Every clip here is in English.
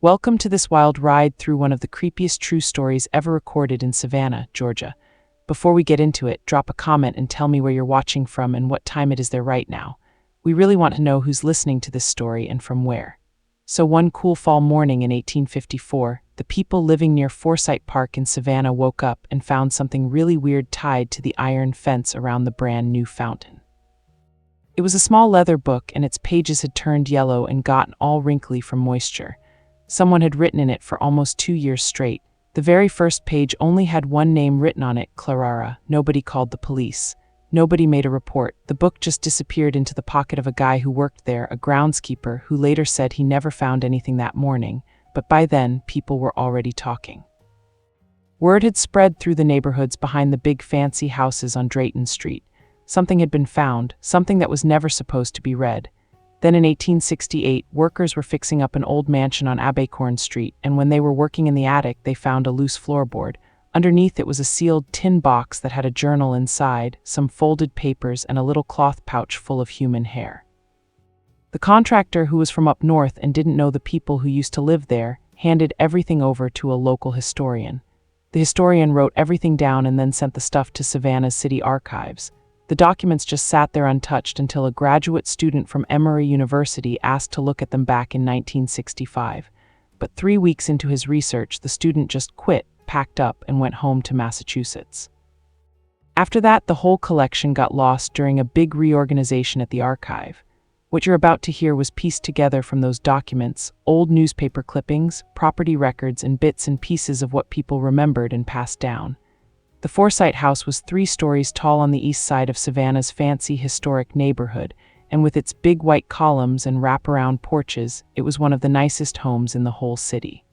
Welcome to this wild ride through one of the creepiest true stories ever recorded in Savannah, Georgia. Before we get into it, drop a comment and tell me where you're watching from and what time it is there right now. We really want to know who's listening to this story and from where. So one cool fall morning in 1854, the people living near Forsyth Park in Savannah woke up and found something really weird tied to the iron fence around the brand new fountain. It was a small leather book, and its pages had turned yellow and gotten all wrinkly from moisture. Someone had written in it for almost 2 years straight. The very first page only had one name written on it, Clara. Nobody called the police. Nobody made a report. The book just disappeared into the pocket of a guy who worked there, a groundskeeper who later said he never found anything that morning, but by then, people were already talking. Word had spread through the neighborhoods behind the big fancy houses on Drayton Street. Something had been found, something that was never supposed to be read. Then in 1868, workers were fixing up an old mansion on Abercorn Street, and when they were working in the attic, they found a loose floorboard. Underneath it was a sealed tin box that had a journal inside, some folded papers, and a little cloth pouch full of human hair. The contractor, who was from up north and didn't know the people who used to live there, handed everything over to a local historian. The historian wrote everything down and then sent the stuff to Savannah's city archives. The documents just sat there untouched until a graduate student from Emory University asked to look at them back in 1965. But 3 weeks into his research, the student just quit, packed up, and went home to Massachusetts. After that, the whole collection got lost during a big reorganization at the archive. What you're about to hear was pieced together from those documents, old newspaper clippings, property records, and bits and pieces of what people remembered and passed down. The Forsyth house was 3 stories tall on the east side of Savannah's fancy historic neighborhood, and with its big white columns and wraparound porches, it was one of the nicest homes in the whole city.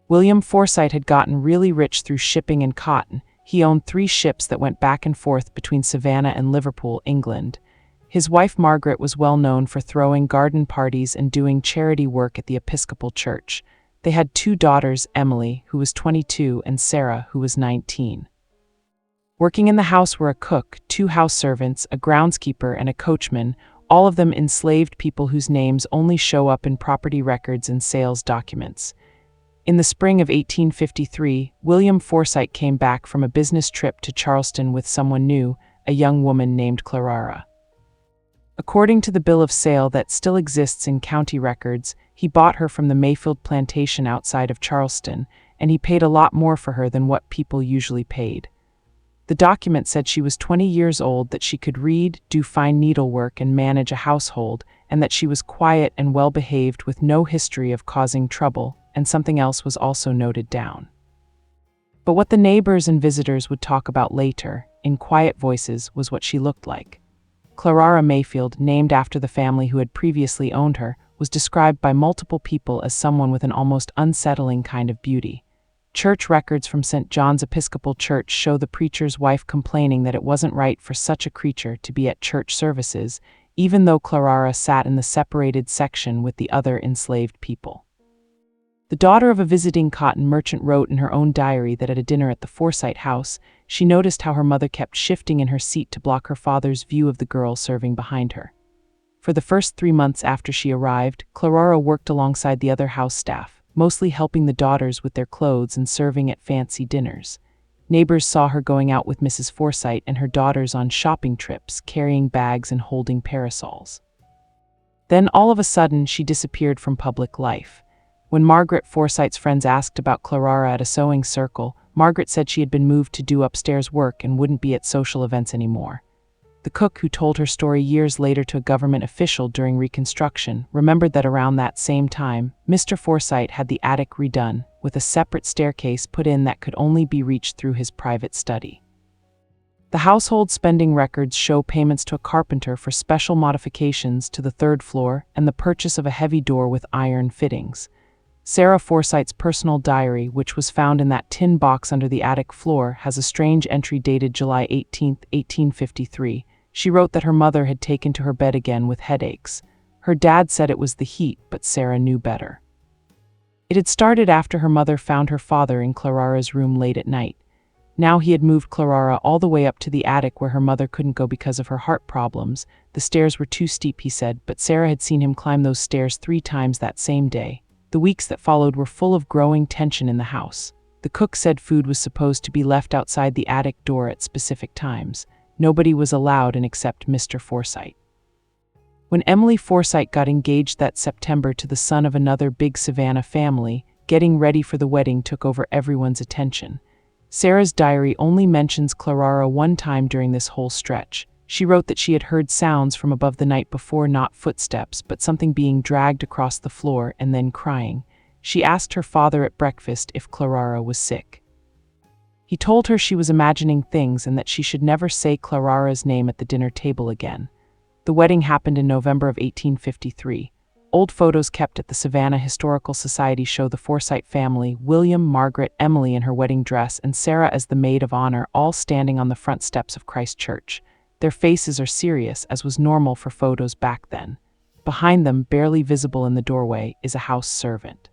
William Forsyth had gotten really rich through shipping and cotton. He owned 3 ships that went back and forth between Savannah and Liverpool, England. His wife Margaret was well known for throwing garden parties and doing charity work at the Episcopal Church. They had 2 daughters, Emily, who was 22, and Sarah, who was 19. Working in the house were a cook, 2 house servants, a groundskeeper, and a coachman, all of them enslaved people whose names only show up in property records and sales documents. In the spring of 1853, William Forsyth came back from a business trip to Charleston with someone new, a young woman named Clara. According to the bill of sale that still exists in county records, he bought her from the Mayfield Plantation outside of Charleston, and he paid a lot more for her than what people usually paid. The document said she was 20 years old, that she could read, do fine needlework, and manage a household, and that she was quiet and well-behaved with no history of causing trouble, and something else was also noted down. But what the neighbors and visitors would talk about later, in quiet voices, was what she looked like. Clara Mayfield, named after the family who had previously owned her, was described by multiple people as someone with an almost unsettling kind of beauty. Church records from St. John's Episcopal Church show the preacher's wife complaining that it wasn't right for such a creature to be at church services, even though Clara sat in the separated section with the other enslaved people. The daughter of a visiting cotton merchant wrote in her own diary that at a dinner at the Forsyth house, she noticed how her mother kept shifting in her seat to block her father's view of the girl serving behind her. For the first 3 months after she arrived, Clara worked alongside the other house staff, mostly helping the daughters with their clothes and serving at fancy dinners. Neighbors saw her going out with Mrs. Forsyth and her daughters on shopping trips, carrying bags and holding parasols. Then all of a sudden, she disappeared from public life. When Margaret Forsyth's friends asked about Clara at a sewing circle, Margaret said she had been moved to do upstairs work and wouldn't be at social events anymore. The cook, who told her story years later to a government official during Reconstruction, remembered that around that same time, Mr. Forsyth had the attic redone, with a separate staircase put in that could only be reached through his private study. The household spending records show payments to a carpenter for special modifications to the 3rd floor and the purchase of a heavy door with iron fittings. Sarah Forsyth's personal diary, which was found in that tin box under the attic floor, has a strange entry dated July 18, 1853. She wrote that her mother had taken to her bed again with headaches. Her dad said it was the heat, but Sarah knew better. It had started after her mother found her father in Clara's room late at night. Now he had moved Clara all the way up to the attic where her mother couldn't go because of her heart problems. The stairs were too steep, he said, but Sarah had seen him climb those stairs 3 times that same day. The weeks that followed were full of growing tension in the house. The cook said food was supposed to be left outside the attic door at specific times. Nobody was allowed in except Mr. Forsyte. When Emily Forsyte got engaged that September to the son of another big Savannah family, getting ready for the wedding took over everyone's attention. Sarah's diary only mentions Clara one time during this whole stretch. She wrote that she had heard sounds from above the night before, not footsteps, but something being dragged across the floor and then crying. She asked her father at breakfast if Clara was sick. He told her she was imagining things and that she should never say Clara's name at the dinner table again. The wedding happened in November of 1853. Old photos kept at the Savannah Historical Society show the Forsyte family, William, Margaret, Emily in her wedding dress, and Sarah as the maid of honor, all standing on the front steps of Christ Church. Their faces are serious, as was normal for photos back then. Behind them, barely visible in the doorway, is a house servant.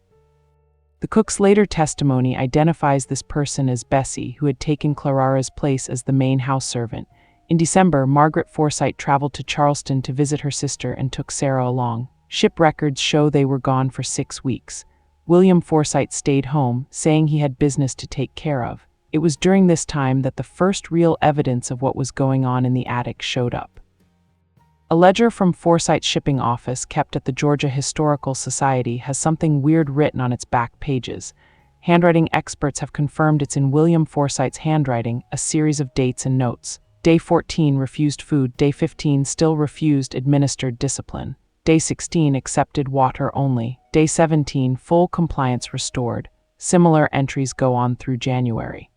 The cook's later testimony identifies this person as Bessie, who had taken Clara's place as the main house servant. In December, Margaret Forsyte traveled to Charleston to visit her sister and took Sarah along. Ship records show they were gone for 6 weeks. William Forsyte stayed home, saying he had business to take care of. It was during this time that the first real evidence of what was going on in the attic showed up. A ledger from Forsyte's shipping office kept at the Georgia Historical Society has something weird written on its back pages. Handwriting experts have confirmed it's in William Forsyte's handwriting, a series of dates and notes. Day 14 refused food, day 15 still refused administered discipline. Day 16 accepted water only. Day 17 full compliance restored. Similar entries go on through January.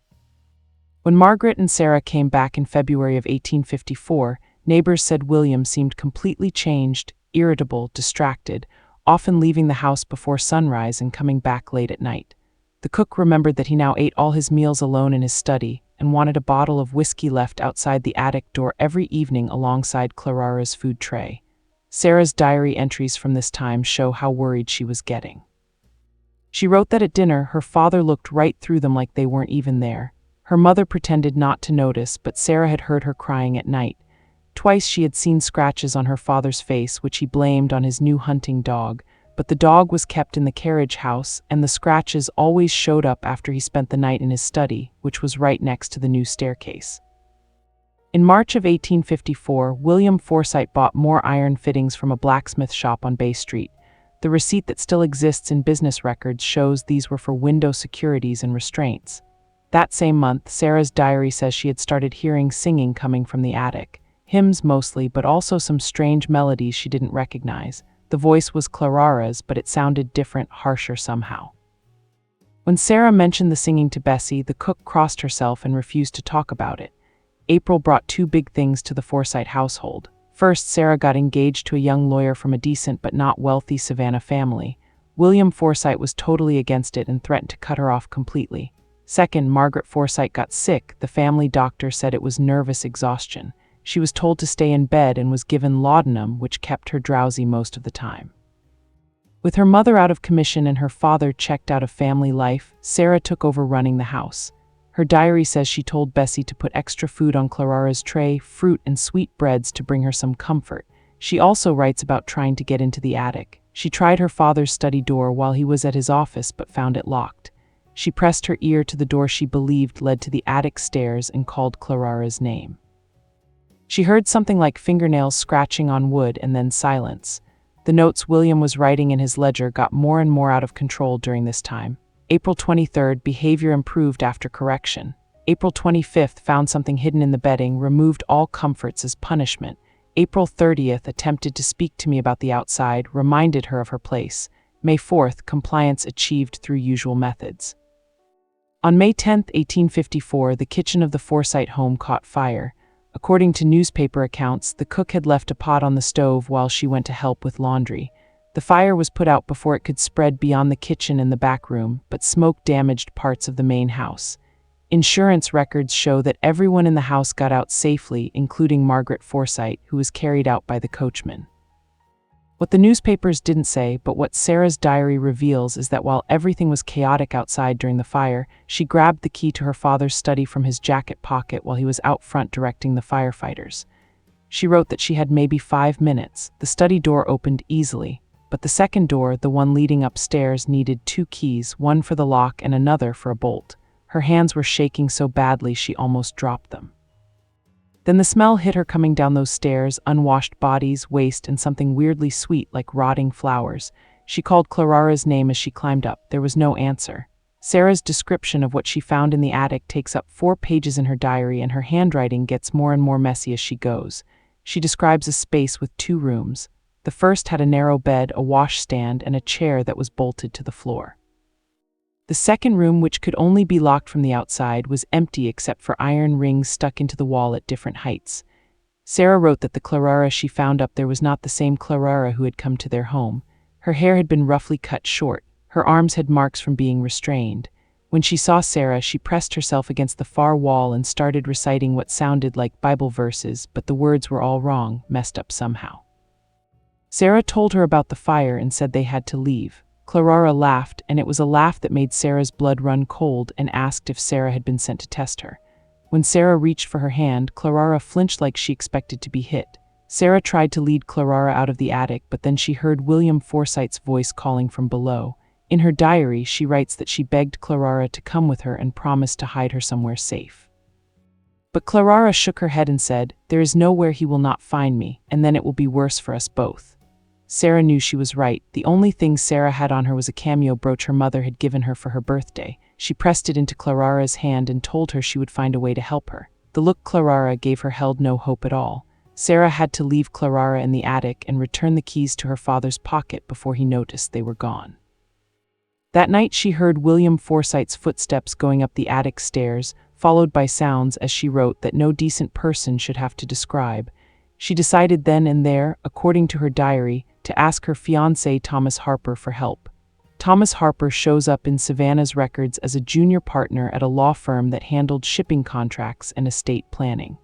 When Margaret and Sarah came back in February of 1854, neighbors said William seemed completely changed, irritable, distracted, often leaving the house before sunrise and coming back late at night. The cook remembered that he now ate all his meals alone in his study and wanted a bottle of whiskey left outside the attic door every evening alongside Clara's food tray. Sarah's diary entries from this time show how worried she was getting. She wrote that at dinner, her father looked right through them like they weren't even there. Her mother pretended not to notice, but Sarah had heard her crying at night. Twice she had seen scratches on her father's face, which he blamed on his new hunting dog, but the dog was kept in the carriage house, and the scratches always showed up after he spent the night in his study, which was right next to the new staircase. In March of 1854, William Forsyte bought more iron fittings from a blacksmith shop on Bay Street. The receipt that still exists in business records shows these were for window securities and restraints. That same month, Sarah's diary says she had started hearing singing coming from the attic. Hymns mostly, but also some strange melodies she didn't recognize. The voice was Clara's, but it sounded different, harsher somehow. When Sarah mentioned the singing to Bessie, the cook crossed herself and refused to talk about it. April brought 2 big things to the Forsyte household. First, Sarah got engaged to a young lawyer from a decent but not wealthy Savannah family. William Forsyte was totally against it and threatened to cut her off completely. Second, Margaret Forsyte got sick. The family doctor said it was nervous exhaustion. She was told to stay in bed and was given laudanum, which kept her drowsy most of the time. With her mother out of commission and her father checked out of family life, Sarah took over running the house. Her diary says she told Bessie to put extra food on Clara's tray, fruit and sweet breads to bring her some comfort. She also writes about trying to get into the attic. She tried her father's study door while he was at his office but found it locked. She pressed her ear to the door she believed led to the attic stairs and called Clara's name. She heard something like fingernails scratching on wood and then silence. The notes William was writing in his ledger got more and more out of control during this time. April 23rd, behavior improved after correction. April 25th, found something hidden in the bedding, removed all comforts as punishment. April 30th, attempted to speak to me about the outside, reminded her of her place. May 4th, compliance achieved through usual methods. On May 10, 1854, the kitchen of the Forsyte home caught fire. According to newspaper accounts, the cook had left a pot on the stove while she went to help with laundry. The fire was put out before it could spread beyond the kitchen and the back room, but smoke damaged parts of the main house. Insurance records show that everyone in the house got out safely, including Margaret Forsyte, who was carried out by the coachman. What the newspapers didn't say, but what Sarah's diary reveals, is that while everything was chaotic outside during the fire, she grabbed the key to her father's study from his jacket pocket while he was out front directing the firefighters. She wrote that she had maybe 5 minutes. The study door opened easily. but the second door, the one leading upstairs, needed 2 keys, one for the lock and another for a bolt. Her hands were shaking so badly she almost dropped them. Then the smell hit her coming down those stairs, unwashed bodies, waste, and something weirdly sweet like rotting flowers. She called Clarara's name as she climbed up. There was no answer. Sarah's description of what she found in the attic takes up 4 pages in her diary, and her handwriting gets more and more messy as she goes. She describes a space with 2 rooms. The first had a narrow bed, a washstand, and a chair that was bolted to the floor. The second room, which could only be locked from the outside, was empty except for iron rings stuck into the wall at different heights. Sarah wrote that the Clarara she found up there was not the same Clarara who had come to their home. Her hair had been roughly cut short. Her arms had marks from being restrained. When she saw Sarah, she pressed herself against the far wall and started reciting what sounded like Bible verses, but the words were all wrong, messed up somehow. Sarah told her about the fire and said they had to leave. Clarara laughed, and it was a laugh that made Sarah's blood run cold, and asked if Sarah had been sent to test her. When Sarah reached for her hand, Clarara flinched like she expected to be hit. Sarah tried to lead Clarara out of the attic, but then she heard William Forsythe's voice calling from below. In her diary, she writes that she begged Clarara to come with her and promised to hide her somewhere safe. But Clarara shook her head and said, "There is nowhere he will not find me, and then it will be worse for us both." Sarah knew she was right. The only thing Sarah had on her was a cameo brooch her mother had given her for her birthday. She pressed it into Clarara's hand and told her she would find a way to help her. The look Clarara gave her held no hope at all. Sarah had to leave Clarara in the attic and return the keys to her father's pocket before he noticed they were gone. That night she heard William Forsythe's footsteps going up the attic stairs, followed by sounds, as she wrote, that no decent person should have to describe. She decided then and there, according to her diary, to ask her fiancé Thomas Harper for help. Thomas Harper shows up in Savannah's records as a junior partner at a law firm that handled shipping contracts and estate planning.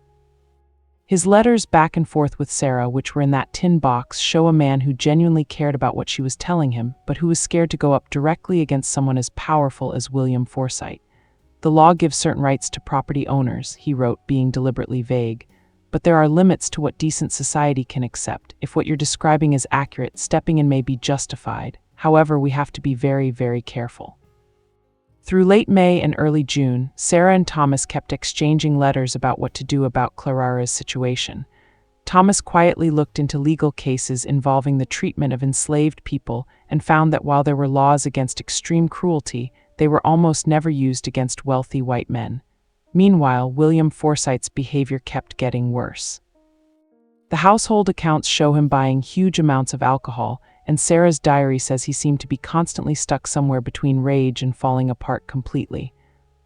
His letters back and forth with Sarah, which were in that tin box, show a man who genuinely cared about what she was telling him, but who was scared to go up directly against someone as powerful as William Forsythe. "The law gives certain rights to property owners," he wrote, being deliberately vague. "But there are limits to what decent society can accept. If what you're describing is accurate, stepping in may be justified. However, we have to be very, very careful." Through late May and early June, Sarah and Thomas kept exchanging letters about what to do about Clarara's situation. Thomas quietly looked into legal cases involving the treatment of enslaved people and found that while there were laws against extreme cruelty, they were almost never used against wealthy white men. Meanwhile, William Forsythe's behavior kept getting worse. The household accounts show him buying huge amounts of alcohol, and Sarah's diary says he seemed to be constantly stuck somewhere between rage and falling apart completely.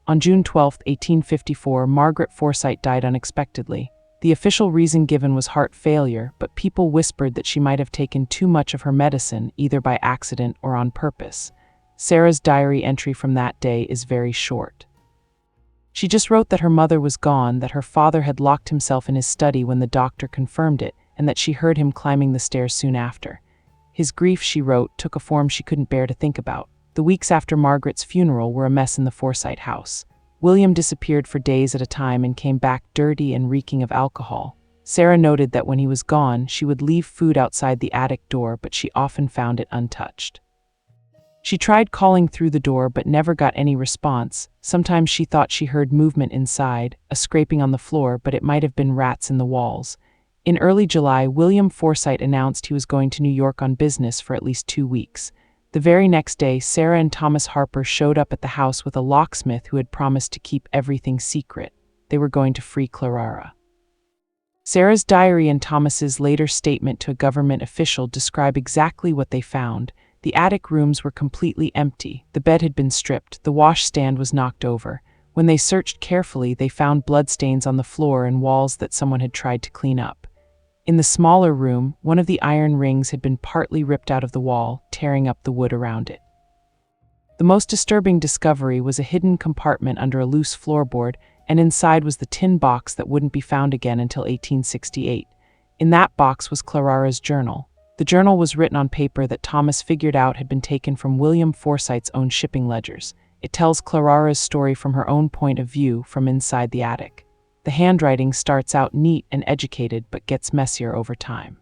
On June 12, 1854, Margaret Forsythe died unexpectedly. The official reason given was heart failure, but people whispered that she might have taken too much of her medicine, either by accident or on purpose. Sarah's diary entry from that day is very short. She just wrote that her mother was gone, that her father had locked himself in his study when the doctor confirmed it, and that she heard him climbing the stairs soon after. His grief, she wrote, took a form she couldn't bear to think about. The weeks after Margaret's funeral were a mess in the Forsythe house. William disappeared for days at a time and came back dirty and reeking of alcohol. Sarah noted that when he was gone, she would leave food outside the attic door, but she often found it untouched. She tried calling through the door but never got any response. Sometimes she thought she heard movement inside, a scraping on the floor, but it might have been rats in the walls. In early July, William Forsythe announced he was going to New York on business for at least 2 weeks. The very next day, Sarah and Thomas Harper showed up at the house with a locksmith who had promised to keep everything secret. They were going to free Clarara. Sarah's diary and Thomas's later statement to a government official describe exactly what they found. The attic rooms were completely empty. The bed had been stripped. The washstand was knocked over. When they searched carefully, they found bloodstains on the floor and walls that someone had tried to clean up. In the smaller room, one of the iron rings had been partly ripped out of the wall, tearing up the wood around it. The most disturbing discovery was a hidden compartment under a loose floorboard, and inside was the tin box that wouldn't be found again until 1868. In that box was Clarara's journal. The journal was written on paper that Thomas figured out had been taken from William Forsythe's own shipping ledgers. It tells Clarara's story from her own point of view from inside the attic. The handwriting starts out neat and educated but gets messier over time.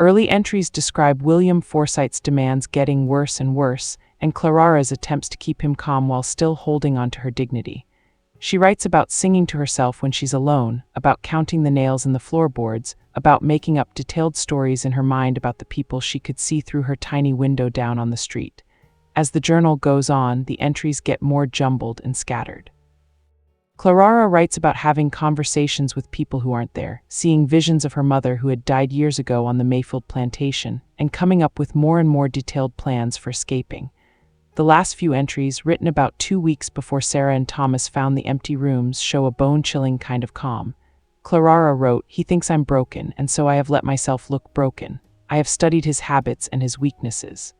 Early entries describe William Forsyte's demands getting worse and worse, and Clarara's attempts to keep him calm while still holding on to her dignity. She writes about singing to herself when she's alone, about counting the nails in the floorboards, about making up detailed stories in her mind about the people she could see through her tiny window down on the street. As the journal goes on, the entries get more jumbled and scattered. Clarara writes about having conversations with people who aren't there, seeing visions of her mother who had died years ago on the Mayfield plantation, and coming up with more and more detailed plans for escaping. The last few entries, written about 2 weeks before Sarah and Thomas found the empty rooms, show a bone-chilling kind of calm. Clarara wrote, "He thinks I'm broken, and so I have let myself look broken. I have studied his habits and his weaknesses.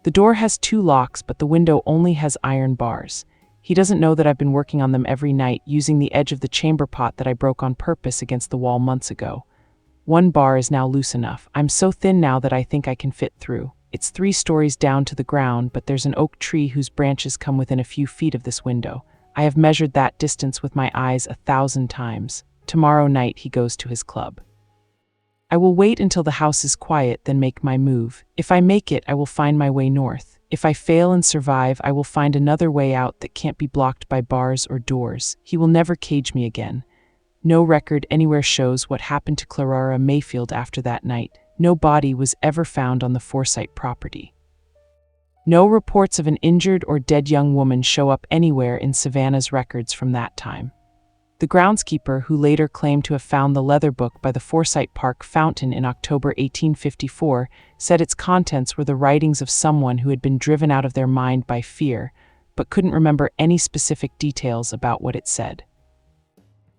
The door has 2 locks, but the window only has iron bars. He doesn't know that I've been working on them every night, using the edge of the chamber pot that I broke on purpose against the wall months ago. 1 bar is now loose enough. I'm so thin now that I think I can fit through. It's 3 stories down to the ground, but there's an oak tree whose branches come within a few feet of this window. I have measured that distance with my eyes 1,000 times. Tomorrow night he goes to his club. I will wait until the house is quiet, then make my move. If I make it, I will find my way north. If I fail and survive, I will find another way out that can't be blocked by bars or doors. He will never cage me again." No record anywhere shows what happened to Clarara Mayfield after that night. No body was ever found on the Forsyte property. No reports of an injured or dead young woman show up anywhere in Savannah's records from that time. The groundskeeper, who later claimed to have found the leather book by the Forsyte Park fountain in October 1854, said its contents were the writings of someone who had been driven out of their mind by fear, but couldn't remember any specific details about what it said.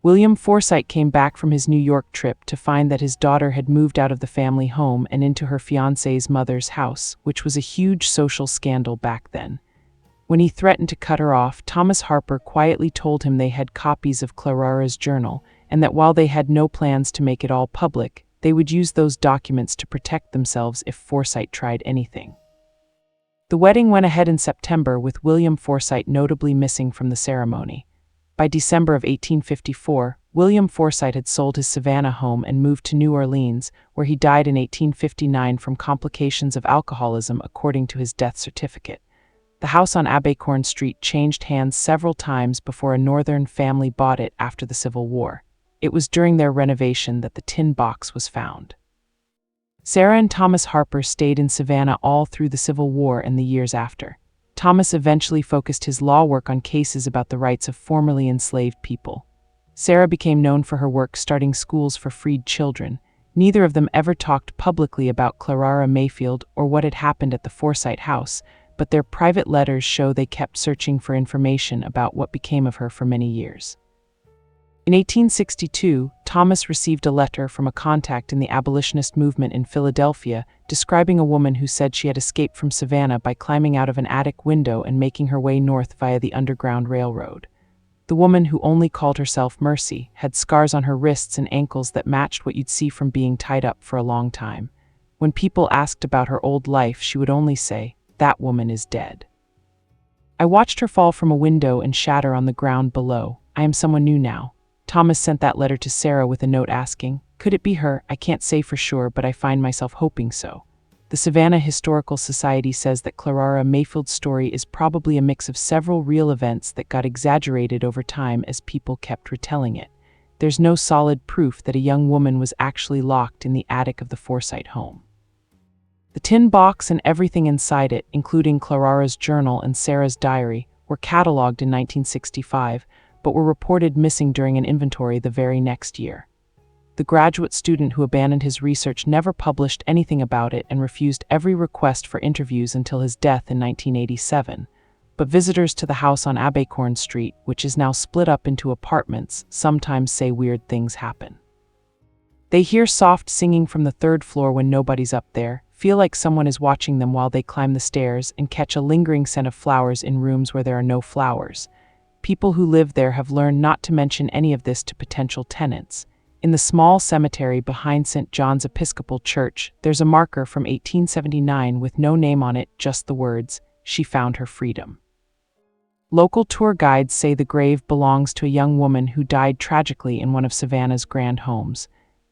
William Forsyte came back from his New York trip to find that his daughter had moved out of the family home and into her fiancé's mother's house, which was a huge social scandal back then. When he threatened to cut her off, Thomas Harper quietly told him they had copies of Clarara's journal, and that while they had no plans to make it all public, they would use those documents to protect themselves if Forsyte tried anything. The wedding went ahead in September, with William Forsyte notably missing from the ceremony. By December of 1854, William Forsyte had sold his Savannah home and moved to New Orleans, where he died in 1859 from complications of alcoholism, according to his death certificate. The house on Abercorn Street changed hands several times before a Northern family bought it after the Civil War. It was during their renovation that the tin box was found. Sarah and Thomas Harper stayed in Savannah all through the Civil War and the years after. Thomas eventually focused his law work on cases about the rights of formerly enslaved people. Sarah became known for her work starting schools for freed children. Neither of them ever talked publicly about Clarara Mayfield or what had happened at the Forsyte house, but their private letters show they kept searching for information about what became of her for many years. In 1862, Thomas received a letter from a contact in the abolitionist movement in Philadelphia describing a woman who said she had escaped from Savannah by climbing out of an attic window and making her way north via the Underground Railroad. The woman, who only called herself Mercy, had scars on her wrists and ankles that matched what you'd see from being tied up for a long time. When people asked about her old life, she would only say, "That woman is dead. I watched her fall from a window and shatter on the ground below. I am someone new now." Thomas sent that letter to Sarah with a note asking, "Could it be her? I can't say for sure, but I find myself hoping so." The Savannah Historical Society says that Clarara Mayfield's story is probably a mix of several real events that got exaggerated over time as people kept retelling it. There's no solid proof that a young woman was actually locked in the attic of the Forsyte home. The tin box and everything inside it, including Clarara's journal and Sarah's diary, were cataloged in 1965, but were reported missing during an inventory the very next year. The graduate student who abandoned his research never published anything about it and refused every request for interviews until his death in 1987. But visitors to the house on Abercorn Street, which is now split up into apartments, sometimes say weird things happen. They hear soft singing from the 3rd floor when nobody's up there, feel like someone is watching them while they climb the stairs, and catch a lingering scent of flowers in rooms where there are no flowers. People who live there have learned not to mention any of this to potential tenants. In the small cemetery behind St. John's Episcopal Church, there's a marker from 1879 with no name on it, just the words, "She found her freedom." Local tour guides say the grave belongs to a young woman who died tragically in one of Savannah's grand homes.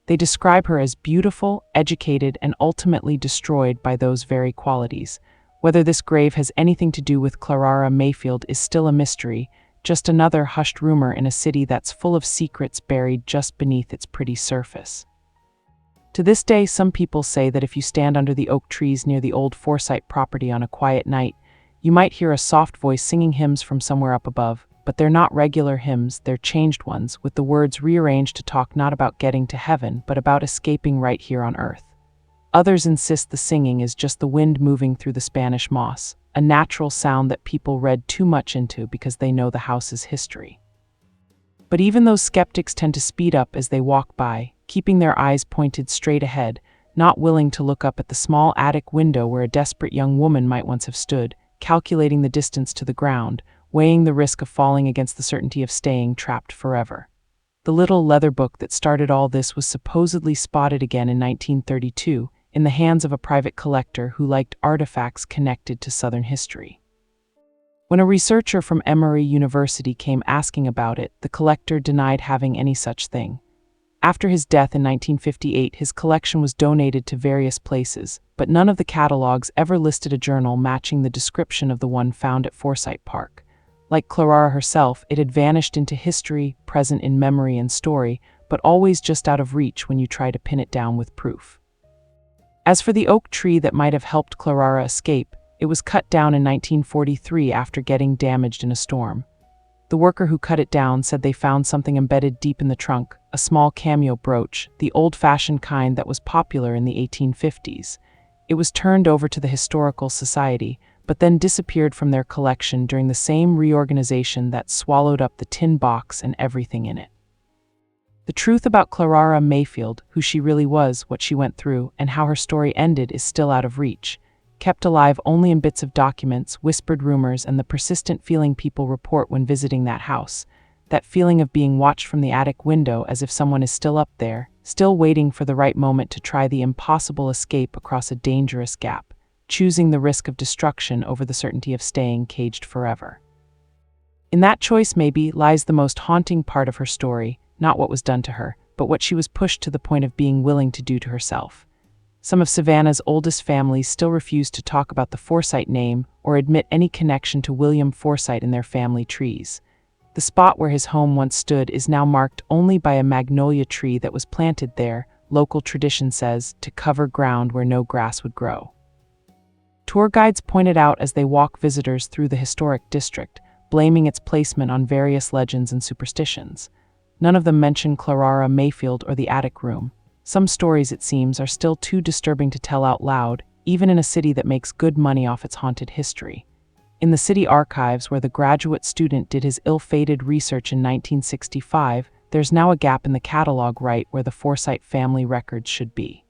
They describe her as beautiful, educated, and ultimately destroyed by those very qualities. Whether this grave has anything to do with Clara Mayfield is still a mystery, just another hushed rumor in a city that's full of secrets buried just beneath its pretty surface. To this day, some people say that if you stand under the oak trees near the old Forsyte property on a quiet night, you might hear a soft voice singing hymns from somewhere up above, but they're not regular hymns, they're changed ones, with the words rearranged to talk not about getting to heaven, but about escaping right here on earth. Others insist the singing is just the wind moving through the Spanish moss, a natural sound that people read too much into because they know the house's history. But even those skeptics tend to speed up as they walk by, keeping their eyes pointed straight ahead, not willing to look up at the small attic window where a desperate young woman might once have stood, calculating the distance to the ground, weighing the risk of falling against the certainty of staying trapped forever. The little leather book that started all this was supposedly spotted again in 1932 in the hands of a private collector who liked artifacts connected to Southern history. When a researcher from Emory University came asking about it, the collector denied having any such thing. After his death in 1958, his collection was donated to various places, but none of the catalogs ever listed a journal matching the description of the one found at Forsyte Park. Like Clara herself, it had vanished into history, present in memory and story, but always just out of reach when you try to pin it down with proof. As for the oak tree that might have helped Clara escape, it was cut down in 1943 after getting damaged in a storm. The worker who cut it down said they found something embedded deep in the trunk, a small cameo brooch, the old-fashioned kind that was popular in the 1850s. It was turned over to the Historical Society, but then disappeared from their collection during the same reorganization that swallowed up the tin box and everything in it. The truth about Clara Mayfield, who she really was, what she went through, and how her story ended is still out of reach, kept alive only in bits of documents, whispered rumors, and the persistent feeling people report when visiting that house. That feeling of being watched from the attic window as if someone is still up there, still waiting for the right moment to try the impossible escape across a dangerous gap, choosing the risk of destruction over the certainty of staying caged forever. In that choice, maybe, lies the most haunting part of her story, not what was done to her, but what she was pushed to the point of being willing to do to herself. Some of Savannah's oldest families still refuse to talk about the Forsyte name or admit any connection to William Forsyte in their family trees. The spot where his home once stood is now marked only by a magnolia tree that was planted there, local tradition says, to cover ground where no grass would grow. Tour guides pointed out as they walk visitors through the historic district, blaming its placement on various legends and superstitions. None of them mention Clara Mayfield or the attic room. Some stories, it seems, are still too disturbing to tell out loud, even in a city that makes good money off its haunted history. In the city archives, where the graduate student did his ill-fated research in 1965, there's now a gap in the catalog right where the Forsyte family records should be.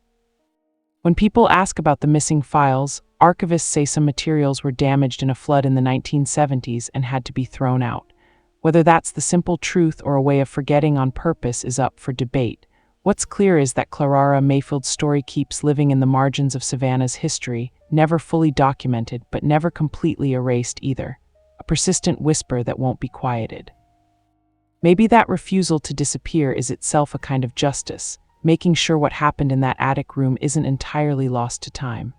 When people ask about the missing files, archivists say some materials were damaged in a flood in the 1970s and had to be thrown out. Whether that's the simple truth or a way of forgetting on purpose is up for debate. What's clear is that Clara Mayfield's story keeps living in the margins of Savannah's history, never fully documented but never completely erased either, a persistent whisper that won't be quieted. Maybe that refusal to disappear is itself a kind of justice, making sure what happened in that attic room isn't entirely lost to time.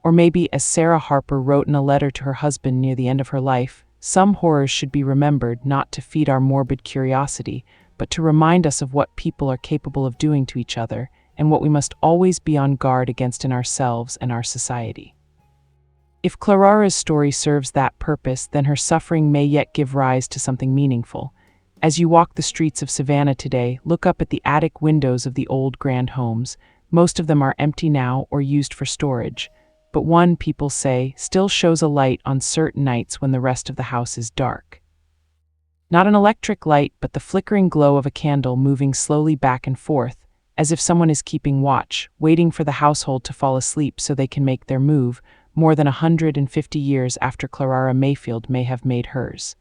Or maybe, as Sarah Harper wrote in a letter to her husband near the end of her life, some horrors should be remembered not to feed our morbid curiosity, but to remind us of what people are capable of doing to each other and what we must always be on guard against in ourselves and our society. If Clara's story serves that purpose, then her suffering may yet give rise to something meaningful. As you walk the streets of Savannah today, look up at the attic windows of the old grand homes. Most of them are empty now or used for storage, but one, people say, still shows a light on certain nights when the rest of the house is dark. Not an electric light, but the flickering glow of a candle moving slowly back and forth, as if someone is keeping watch, waiting for the household to fall asleep so they can make their move, more than 150 years after Clara Mayfield may have made hers.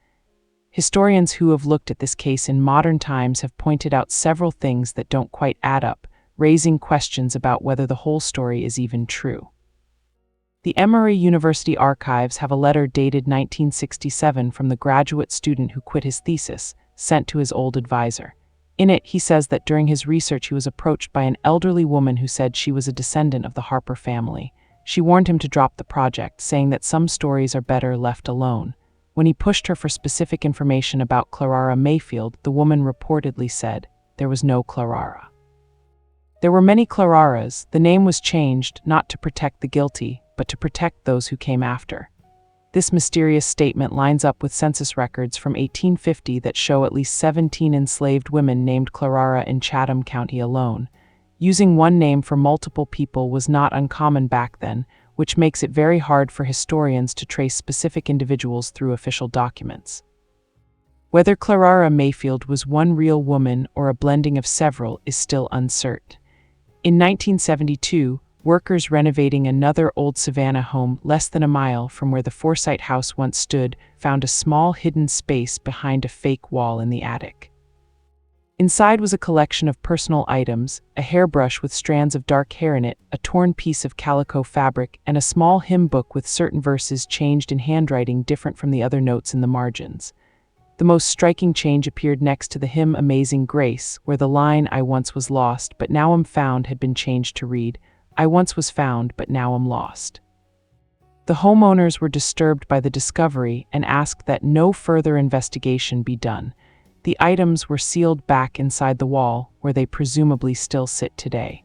Historians who have looked at this case in modern times have pointed out several things that don't quite add up, raising questions about whether the whole story is even true. The Emory University archives have a letter dated 1967 from the graduate student who quit his thesis, sent to his old advisor. In it, he says that during his research he was approached by an elderly woman who said she was a descendant of the Harper family. She warned him to drop the project, saying that some stories are better left alone. When he pushed her for specific information about Clara Mayfield, the woman reportedly said, "There was no Clara. There were many Clararas. The name was changed not to protect the guilty, but to protect those who came after." This mysterious statement lines up with census records from 1850 that show at least 17 enslaved women named Clara in Chatham County alone. Using one name for multiple people was not uncommon back then, which makes it very hard for historians to trace specific individuals through official documents. Whether Clara Mayfield was one real woman or a blending of several is still uncertain. In 1972, workers renovating another old Savannah home less than a mile from where the Forsyth house once stood found a small hidden space behind a fake wall in the attic. Inside was a collection of personal items, a hairbrush with strands of dark hair in it, a torn piece of calico fabric, and a small hymn book with certain verses changed in handwriting different from the other notes in the margins. The most striking change appeared next to the hymn Amazing Grace, where the line, "I once was lost, but now am found," had been changed to read, "I once was found, but now am lost." The homeowners were disturbed by the discovery and asked that no further investigation be done. The items were sealed back inside the wall, where they presumably still sit today.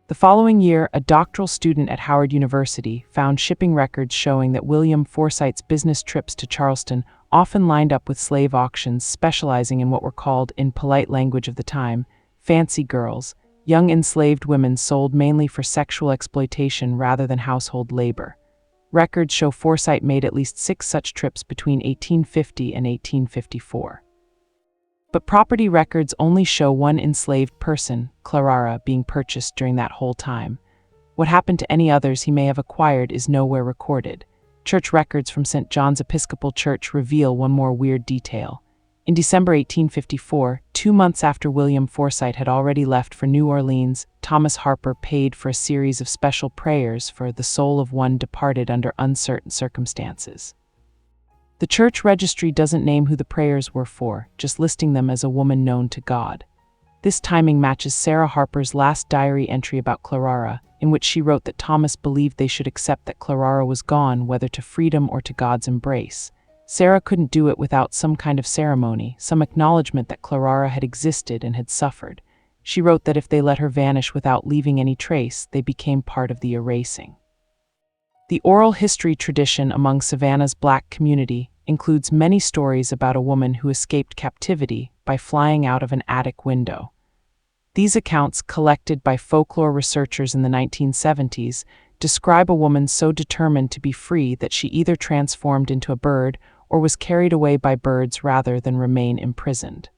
The following year, a doctoral student at Howard University found shipping records showing that William Forsyth's business trips to Charleston often lined up with slave auctions specializing in what were called, in polite language of the time, fancy girls, young enslaved women sold mainly for sexual exploitation rather than household labor. Records show Forsyth made at least 6 such trips between 1850 and 1854. But property records only show one enslaved person, Clara, being purchased during that whole time. What happened to any others he may have acquired is nowhere recorded. Church records from St. John's Episcopal Church reveal one more weird detail. In December 1854, 2 months after William Forsyth had already left for New Orleans, Thomas Harper paid for a series of special prayers for the soul of one departed under uncertain circumstances. The church registry doesn't name who the prayers were for, just listing them as a woman known to God. This timing matches Sarah Harper's last diary entry about Clara, in which she wrote that Thomas believed they should accept that Clara was gone, whether to freedom or to God's embrace. Sarah couldn't do it without some kind of ceremony, some acknowledgement that Clara had existed and had suffered. She wrote that if they let her vanish without leaving any trace, they became part of the erasing. The oral history tradition among Savannah's black community includes many stories about a woman who escaped captivity by flying out of an attic window. These accounts, collected by folklore researchers in the 1970s, describe a woman so determined to be free that she either transformed into a bird or was carried away by birds rather than remain imprisoned.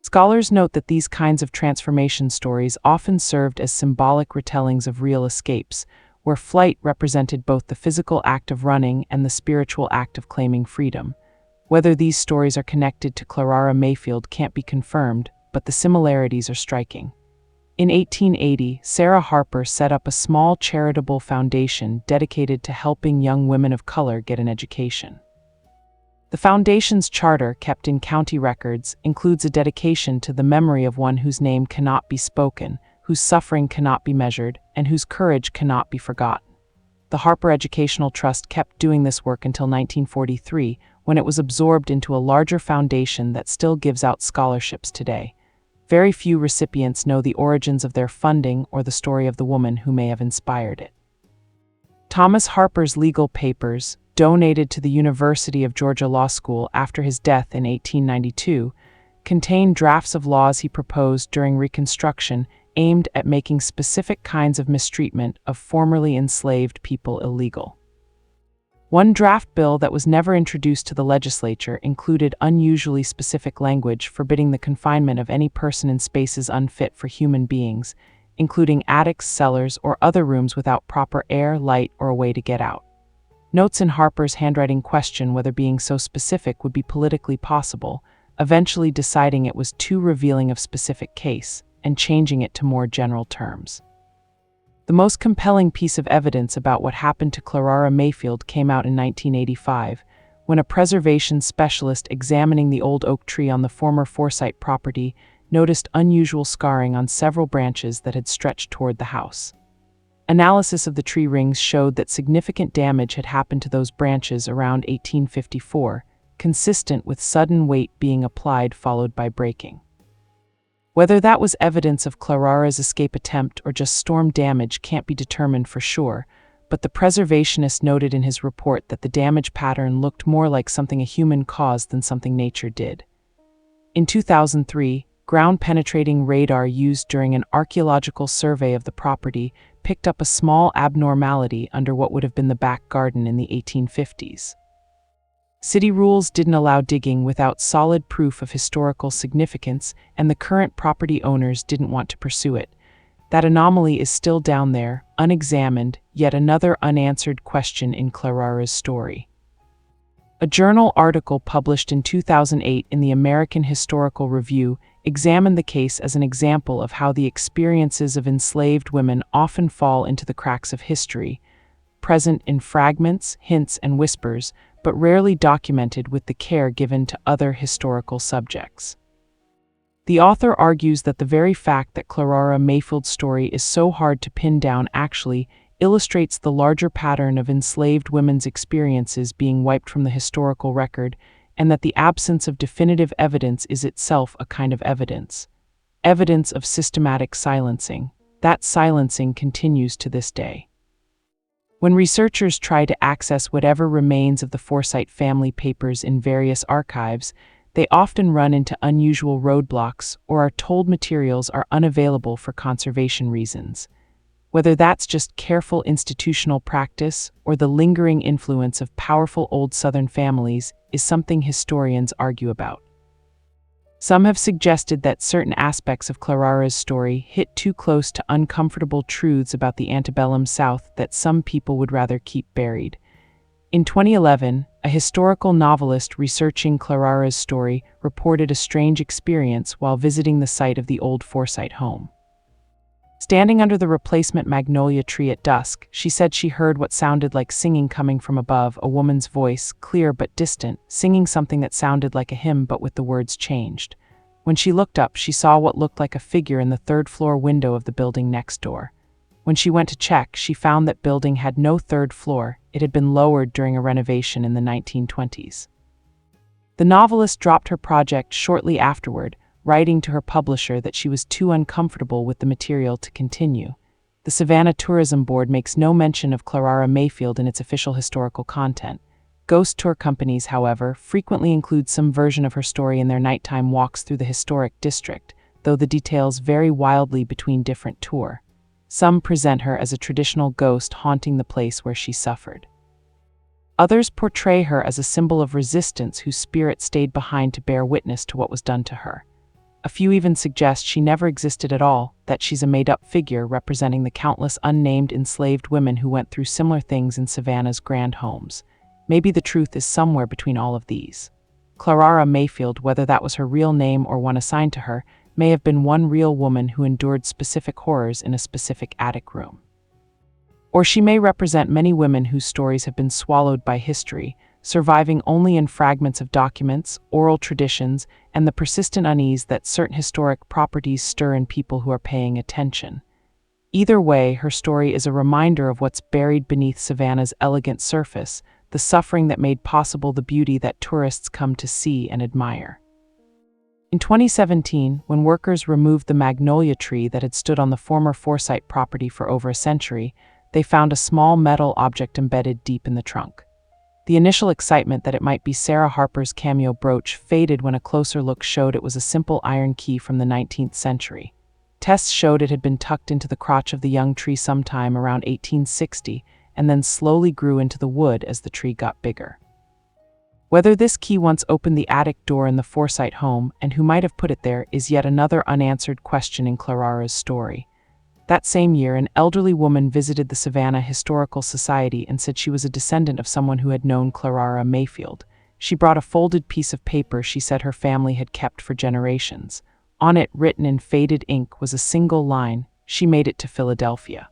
Scholars note that these kinds of transformation stories often served as symbolic retellings of real escapes, where flight represented both the physical act of running and the spiritual act of claiming freedom. Whether these stories are connected to Clara Mayfield can't be confirmed, but the similarities are striking. In 1880, Sarah Harper set up a small charitable foundation dedicated to helping young women of color get an education. The foundation's charter, kept in county records, includes a dedication to the memory of one whose name cannot be spoken, whose suffering cannot be measured, and whose courage cannot be forgotten. The Harper Educational Trust kept doing this work until 1943, when it was absorbed into a larger foundation that still gives out scholarships today. Very few recipients know the origins of their funding or the story of the woman who may have inspired it. Thomas Harper's legal papers, donated to the University of Georgia Law School after his death in 1892, contain drafts of laws he proposed during Reconstruction aimed at making specific kinds of mistreatment of formerly enslaved people illegal. One draft bill that was never introduced to the legislature included unusually specific language forbidding the confinement of any person in spaces unfit for human beings, including attics, cellars, or other rooms without proper air, light, or a way to get out. Notes in Harper's handwriting question whether being so specific would be politically possible, eventually deciding it was too revealing of specific case, and changing it to more general terms. The most compelling piece of evidence about what happened to Clara Mayfield came out in 1985, when a preservation specialist examining the old oak tree on the former Forsyte property noticed unusual scarring on several branches that had stretched toward the house. Analysis of the tree rings showed that significant damage had happened to those branches around 1854, consistent with sudden weight being applied followed by breaking. Whether that was evidence of Clarara's escape attempt or just storm damage can't be determined for sure, but the preservationist noted in his report that the damage pattern looked more like something a human caused than something nature did. In 2003, ground-penetrating radar used during an archaeological survey of the property picked up a small abnormality under what would have been the back garden in the 1850s. City rules didn't allow digging without solid proof of historical significance, and the current property owners didn't want to pursue it. That anomaly is still down there, unexamined, yet another unanswered question in Clarara's story. A journal article published in 2008 in the American Historical Review examined the case as an example of how the experiences of enslaved women often fall into the cracks of history, present in fragments, hints, and whispers, but rarely documented with the care given to other historical subjects. The author argues that the very fact that Clarara Mayfield's story is so hard to pin down actually illustrates the larger pattern of enslaved women's experiences being wiped from the historical record, and that the absence of definitive evidence is itself a kind of evidence. Evidence of systematic silencing. That silencing continues to this day. When researchers try to access whatever remains of the Forsyte family papers in various archives, they often run into unusual roadblocks or are told materials are unavailable for conservation reasons. Whether that's just careful institutional practice or the lingering influence of powerful old Southern families is something historians argue about. Some have suggested that certain aspects of Clarara's story hit too close to uncomfortable truths about the antebellum South that some people would rather keep buried. In 2011, a historical novelist researching Clarara's story reported a strange experience while visiting the site of the old Forsyte home. Standing under the replacement magnolia tree at dusk, she said she heard what sounded like singing coming from above, a woman's voice, clear but distant, singing something that sounded like a hymn but with the words changed. When she looked up, she saw what looked like a figure in the third-floor window of the building next door. When she went to check, she found that building had no third floor. It had been lowered during a renovation in the 1920s. The novelist dropped her project shortly afterward, writing to her publisher that she was too uncomfortable with the material to continue. The Savannah Tourism Board makes no mention of Clarara Mayfield in its official historical content. Ghost tour companies, however, frequently include some version of her story in their nighttime walks through the historic district, though the details vary wildly between different tours. Some present her as a traditional ghost haunting the place where she suffered. Others portray her as a symbol of resistance whose spirit stayed behind to bear witness to what was done to her. A few even suggest she never existed at all, that she's a made-up figure representing the countless unnamed enslaved women who went through similar things in Savannah's grand homes. Maybe the truth is somewhere between all of these. Clarara Mayfield, whether that was her real name or one assigned to her, may have been one real woman who endured specific horrors in a specific attic room. Or she may represent many women whose stories have been swallowed by history, surviving only in fragments of documents, oral traditions, and the persistent unease that certain historic properties stir in people who are paying attention. Either way, her story is a reminder of what's buried beneath Savannah's elegant surface, the suffering that made possible the beauty that tourists come to see and admire. In 2017, when workers removed the magnolia tree that had stood on the former Forsyte property for over a century, they found a small metal object embedded deep in the trunk. The initial excitement that it might be Sarah Harper's cameo brooch faded when a closer look showed it was a simple iron key from the 19th century. Tests showed it had been tucked into the crotch of the young tree sometime around 1860 and then slowly grew into the wood as the tree got bigger. Whether this key once opened the attic door in the Forsyte home and who might have put it there is yet another unanswered question in Clarara's story. That same year, an elderly woman visited the Savannah Historical Society and said she was a descendant of someone who had known Clarara Mayfield. She brought a folded piece of paper she said her family had kept for generations. On it, written in faded ink, was a single line, "She made it to Philadelphia."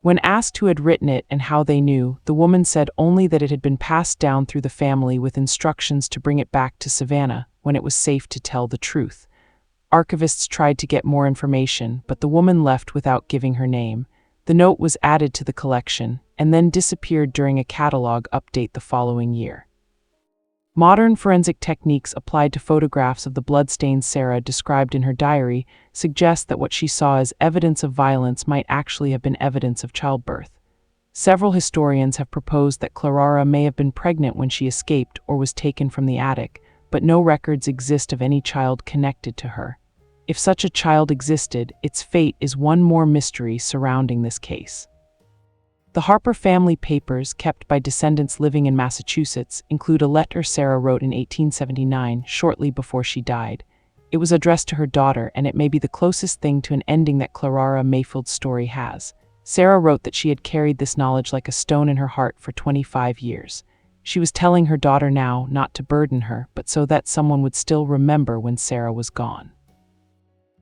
When asked who had written it and how they knew, the woman said only that it had been passed down through the family with instructions to bring it back to Savannah when it was safe to tell the truth. Archivists tried to get more information, but the woman left without giving her name. The note was added to the collection and then disappeared during a catalog update the following year. Modern forensic techniques applied to photographs of the bloodstains Sarah described in her diary suggest that what she saw as evidence of violence might actually have been evidence of childbirth. Several historians have proposed that Clara may have been pregnant when she escaped or was taken from the attic, but no records exist of any child connected to her. If such a child existed, its fate is one more mystery surrounding this case. The Harper family papers, kept by descendants living in Massachusetts, include a letter Sarah wrote in 1879, shortly before she died. It was addressed to her daughter, and it may be the closest thing to an ending that Clara Mayfield's story has. Sarah wrote that she had carried this knowledge like a stone in her heart for 25 years. She was telling her daughter now not to burden her, but so that someone would still remember when Sarah was gone.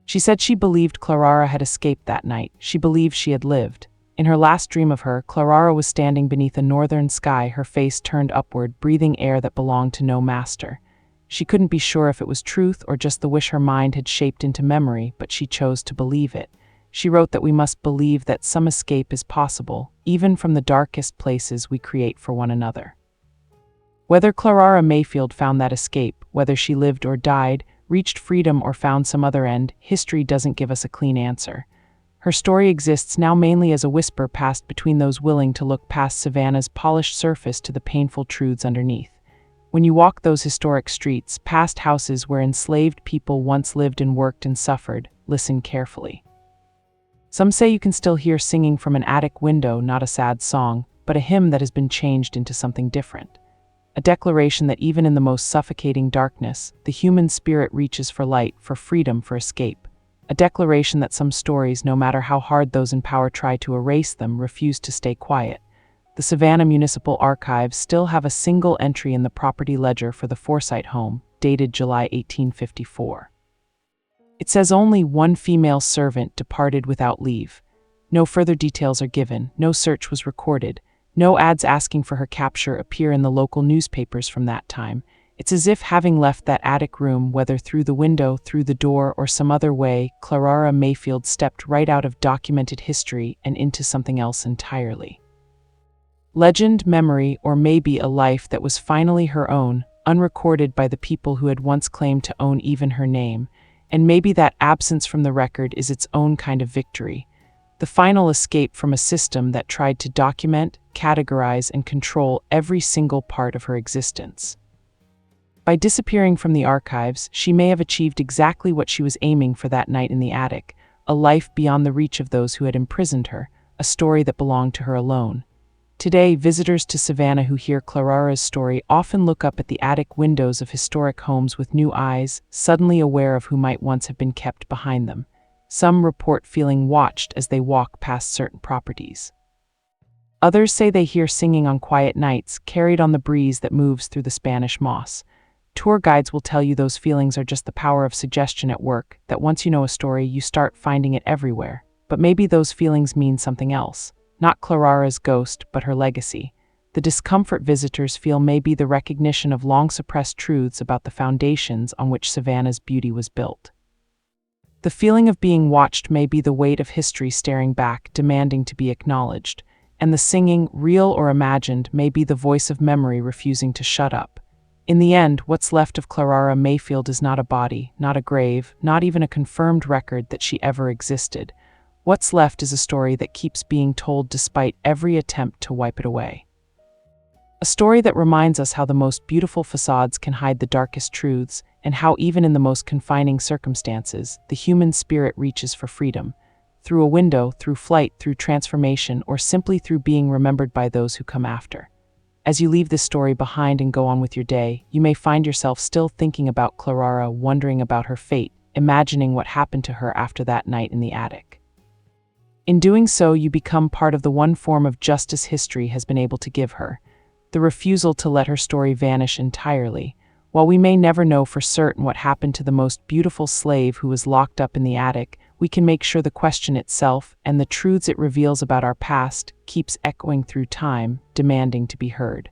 She said she believed Clara had escaped that night. She believed she had lived. In her last dream of her, Clara was standing beneath a northern sky, her face turned upward, breathing air that belonged to no master. She couldn't be sure if it was truth or just the wish her mind had shaped into memory, but she chose to believe it. She wrote that we must believe that some escape is possible, even from the darkest places we create for one another. Whether Clara Mayfield found that escape, whether she lived or died, reached freedom or found some other end, history doesn't give us a clean answer. Her story exists now mainly as a whisper passed between those willing to look past Savannah's polished surface to the painful truths underneath. When you walk those historic streets, past houses where enslaved people once lived and worked and suffered, listen carefully. Some say you can still hear singing from an attic window, not a sad song, but a hymn that has been changed into something different. A declaration that even in the most suffocating darkness, the human spirit reaches for light, for freedom, for escape. A declaration that some stories, no matter how hard those in power try to erase them, refuse to stay quiet. The Savannah Municipal Archives still have a single entry in the property ledger for the Forsyth home, dated July 1854. It says only one female servant departed without leave. No further details are given, no search was recorded. No ads asking for her capture appear in the local newspapers from that time. It's as if, having left that attic room, whether through the window, through the door, or some other way, Clara Mayfield stepped right out of documented history and into something else entirely. Legend, memory, or maybe a life that was finally her own, unrecorded by the people who had once claimed to own even her name. And maybe that absence from the record is its own kind of victory. The final escape from a system that tried to document, categorize, and control every single part of her existence. By disappearing from the archives, she may have achieved exactly what she was aiming for that night in the attic, a life beyond the reach of those who had imprisoned her, a story that belonged to her alone. Today, visitors to Savannah who hear Clara's story often look up at the attic windows of historic homes with new eyes, suddenly aware of who might once have been kept behind them. Some report feeling watched as they walk past certain properties. Others say they hear singing on quiet nights, carried on the breeze that moves through the Spanish moss. Tour guides will tell you those feelings are just the power of suggestion at work, that once you know a story, you start finding it everywhere. But maybe those feelings mean something else. Not Clara's ghost, but her legacy. The discomfort visitors feel may be the recognition of long-suppressed truths about the foundations on which Savannah's beauty was built. The feeling of being watched may be the weight of history staring back, demanding to be acknowledged. And the singing, real or imagined, may be the voice of memory refusing to shut up. In the end, what's left of Clara Mayfield is not a body, not a grave, not even a confirmed record that she ever existed. What's left is a story that keeps being told despite every attempt to wipe it away. A story that reminds us how the most beautiful facades can hide the darkest truths, and how even in the most confining circumstances, the human spirit reaches for freedom. Through a window, through flight, through transformation, or simply through being remembered by those who come after. As you leave this story behind and go on with your day, you may find yourself still thinking about Clara, wondering about her fate, imagining what happened to her after that night in the attic. In doing so, you become part of the one form of justice history has been able to give her, the refusal to let her story vanish entirely. While we may never know for certain what happened to the most beautiful slave who was locked up in the attic, we can make sure the question itself and the truths it reveals about our past keeps echoing through time, demanding to be heard.